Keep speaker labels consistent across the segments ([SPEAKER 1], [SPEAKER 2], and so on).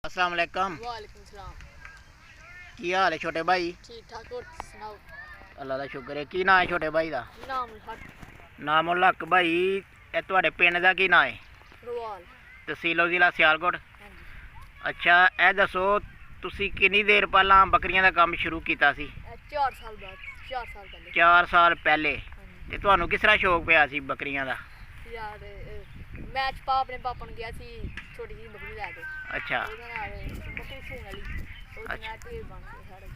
[SPEAKER 1] अस्सलाम वालेकुम।
[SPEAKER 2] वालेकुम सलाम।
[SPEAKER 1] की हाल है छोटे भाई?
[SPEAKER 2] ठीक ठाक और सुनाओ?
[SPEAKER 1] अल्लाह का शुक्र है। की नाम है छोटे भाई का?
[SPEAKER 2] नाम हक
[SPEAKER 1] नाम उल हक भाई। ਇਹ ਤੁਹਾਡੇ ਪਿੰਡ ਦਾ ਕੀ ਨਾਂ ਹੈ?
[SPEAKER 2] ਰਵਾਲ।
[SPEAKER 1] ਤਹਿਸੀਲ ਜ਼ਿਲ੍ਹਾ ਸਿਆਲਕੋਟ।
[SPEAKER 2] ਹਾਂਜੀ।
[SPEAKER 1] ਅੱਛਾ, ਇਹ ਦੱਸੋ ਤੁਸੀਂ ਕਿੰਨੀ ਦੇਰ ਪਹਿਲਾਂ ਬੱਕਰੀਆਂ ਦਾ ਕੰਮ ਸ਼ੁਰੂ ਕੀਤਾ ਸੀ?
[SPEAKER 2] 4 ਸਾਲ ਬਾਅਦ 4 ਸਾਲ ਪਹਿਲੇ।
[SPEAKER 1] 4 ਸਾਲ ਪਹਿਲੇ।
[SPEAKER 2] ਹਾਂਜੀ।
[SPEAKER 1] ਤੇ ਤੁਹਾਨੂੰ ਕਿਸ ਤਰ੍ਹਾਂ ਸ਼ੌਕ ਪਿਆ ਸੀ ਬੱਕਰੀਆਂ ਦਾ?
[SPEAKER 2] ਯਾਰ ਮੈਚ ਪਾ ਆਪਣੇ ਪਾਪਾ ਨੂੰ ਗਿਆ ਸੀ ਛੋਟੀ ਜਿਹੀ ਬੱਕਰੀ ਲੈ ਕੇ।
[SPEAKER 1] ਅੱਛਾ।
[SPEAKER 2] ਉਹਦੇ ਨਾਲ ਬੱਕਰੀ ਸੂਣ ਵਾਲੀ ਉਹਦੇ ਨਾਲ ਢੇਰ ਬਣ ਗਏ ਸਾਰੇ।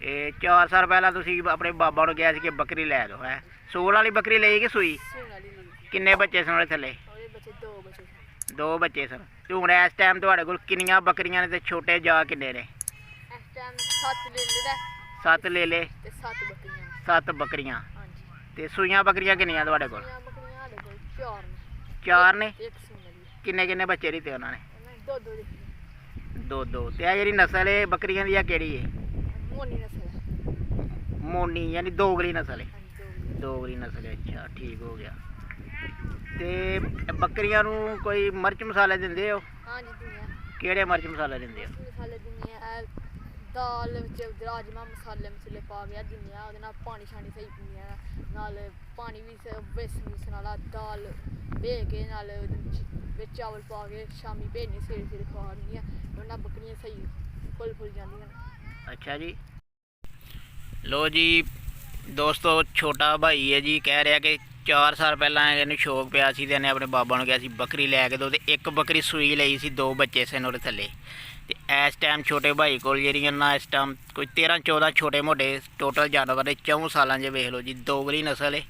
[SPEAKER 1] ਇਹ 4 ਸਾਲ ਪਹਿਲਾਂ ਤੁਸੀਂ ਆਪਣੇ ਬਾਬਾ ਨੂੰ ਕਿਹਾ ਸੀ ਕਿ ਬੱਕਰੀ ਲੈ ਲਓ ਹੈ? ਸੂਣ ਵਾਲੀ ਬੱਕਰੀ ਲਈ ਕਿ ਸੂਈ?
[SPEAKER 2] ਸੂਣ ਵਾਲੀ ਲਈ।
[SPEAKER 1] ਕਿੰਨੇ ਬੱਚੇ ਸਨ ਉਹਦੇ ਥੱਲੇ?
[SPEAKER 2] ਉਹਦੇ ਬੱਚੇ 2 ਬੱਚੇ ਸਨ।
[SPEAKER 1] 2 ਬੱਚੇ ਸਨ। ਤੇ ਹੁਣ ਇਸ ਟਾਈਮ ਤੁਹਾਡੇ ਕੋਲ ਕਿੰਨੀਆਂ ਬੱਕਰੀਆਂ ਨੇ ਤੇ ਛੋਟੇ ਜਾ ਕਿੰਨੇ ਨੇ?
[SPEAKER 2] ਇਸ ਟਾਈਮ 7 ਲੈ ਲੈਦਾ।
[SPEAKER 1] 7 ਲੈ ਲੇ
[SPEAKER 2] ਤੇ 7 ਬੱਕਰੀਆਂ।
[SPEAKER 1] 7 ਬੱਕਰੀਆਂ।
[SPEAKER 2] ਹਾਂਜੀ।
[SPEAKER 1] ਤੇ ਸੂਈਆਂ ਬੱਕਰੀਆਂ ਕਿੰਨੀਆਂ ਤੁਹਾਡੇ ਕੋਲ?
[SPEAKER 2] ਸੂਈਆਂ ਬੱਕਰੀਆਂ ਸਾਡੇ ਕੋਲ 4 ਨੇ।
[SPEAKER 1] 4 ਨੇ।
[SPEAKER 2] ਇੱਕ ਸੂਣ ਵਾਲੀ।
[SPEAKER 1] ਕਿੰਨੇ ਬੱਚੇ ਦਿੱਤੇ ਉਹਨਾਂ ਨੇ?
[SPEAKER 2] ਉਹਨਾਂ ਨੇ 2 ਦਿੱਤੇ।
[SPEAKER 1] 2 ਤੇ ਇਹ ਜਿਹੜੀ ਨਸਲ ਹੈ ਬੱਕਰੀਆਂ ਦੀ ਆ ਕਿਹੜੀ ਹੈ?
[SPEAKER 2] ਮੋਨੀ ਨਸਲ ਹੈ।
[SPEAKER 1] ਮੋਨੀ ਯਾਨੀ ਦੋਗਲੀ ਨਸਲ ਹੈ।
[SPEAKER 2] ਹਾਂਜੀ
[SPEAKER 1] ਦੋਗਲੀ ਨਸਲ ਹੈ। ਅੱਛਾ, ਠੀਕ ਹੋ ਗਿਆ। ਤੇ ਬੱਕਰੀਆਂ ਨੂੰ ਕੋਈ ਮਿਰਚ ਮਸਾਲੇ ਦਿੰਦੇ ਹੋ?
[SPEAKER 2] ਹਾਂਜੀ ਦੁਨੀਆ।
[SPEAKER 1] ਕਿਹੜੇ ਮਿਰਚ ਮਸਾਲੇ ਦਿੰਦੇ ਹੋ?
[SPEAKER 2] ਮਸਾਲੇ ਦਿੰਦੇ ਆ ਦਾਲ ਵਿੱਚ ਰਾਜਮਾ ਮਸਾਲੇ ਪਾ ਕੇ ਦਿੰਦੇ ਆ। ਉਹਦੇ ਨਾਲ ਪਾਣੀ ਛਾਣੀ ਸਹੀ ਪੀਂਦੇ ਆ। ਨਾਲ ਪਾਣੀ ਵੀ ਵੇਸਣ ਵਾਲਾ ਦਾਲ ਭੇ ਕੇ ਨਾਲ ਵਿੱਚ ਚਾਵਲ ਪਾ ਕੇ ਸ਼ਾਮੀ ਭੇਜਣੀ ਸਵੇਰੇ ਖਵਾ ਦਿੰਦੀ ਆ। ਉਹਨਾਂ ਬੱਕਰੀਆਂ ਸਹੀ ਫੁੱਲ ਜਾਂਦੀਆਂ।
[SPEAKER 1] ਅੱਛਾ ਜੀ। ਲੋ ਜੀ ਦੋਸਤੋ, ਛੋਟਾ ਭਾਈ ਹੈ ਜੀ, ਕਹਿ ਰਿਹਾ ਕਿ 4 ਸਾਲ ਪਹਿਲਾਂ ਇਹਨੂੰ ਸ਼ੌਕ ਪਿਆ ਸੀ ਤੇ ਇਹਨੇ ਆਪਣੇ ਬਾਬਾ ਨੂੰ ਕਿਹਾ ਸੀ ਬੱਕਰੀ ਲੈ ਕੇ ਦਿਓ। ਤੇ ਇੱਕ ਬੱਕਰੀ ਸੂਈ ਲਈ ਸੀ, 2 ਬੱਚੇ ਸਨ ਉਹਦੇ ਥੱਲੇ। ਤੇ ਇਸ ਟਾਈਮ ਛੋਟੇ ਭਾਈ ਕੋਲ ਜਿਹੜੀਆਂ ਨਾ ਇਸ ਟਾਈਮ ਕੋਈ 13-14 ਛੋਟੇ ਮੋਟੇ ਟੋਟਲ ਜਾਨਵਰ ਨੇ। 4 ਸਾਲਾਂ 'ਚ ਵੇਖ ਲਓ ਜੀ, ਦੋਗਲੀ ਨਸਲ ਹੈ।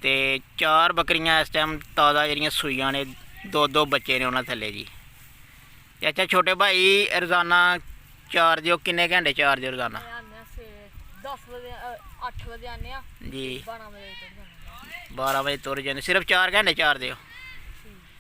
[SPEAKER 1] ਤੇ 4 ਬੱਕਰੀਆਂ ਇਸ ਟਾਈਮ ਤਾਜ਼ਾ ਜਿਹੜੀਆਂ ਸੂਈਆਂ ਨੇ, 2 ਬੱਚੇ ਨੇ ਉਹਨਾਂ ਥੱਲੇ ਜੀ। ਤੇ ਅੱਛਾ ਛੋਟੇ ਭਾਈ, ਰੋਜ਼ਾਨਾ ਚਾਰਜ ਹੋ? ਕਿੰਨੇ ਘੰਟੇ ਚਾਰਜ ਰੋਜ਼ਾਨਾ?
[SPEAKER 2] 10 ਵਜੇ 8 ਵਜੇ ਆਉਂਦੇ ਆ ਜੀ। 12 ਵਜੇ
[SPEAKER 1] 12 ਵਜੇ ਤੁਰ ਜਾਂਦੇ। ਸਿਰਫ 4 ਘੰਟੇ ਚਾਰਦੇ ਹੋ?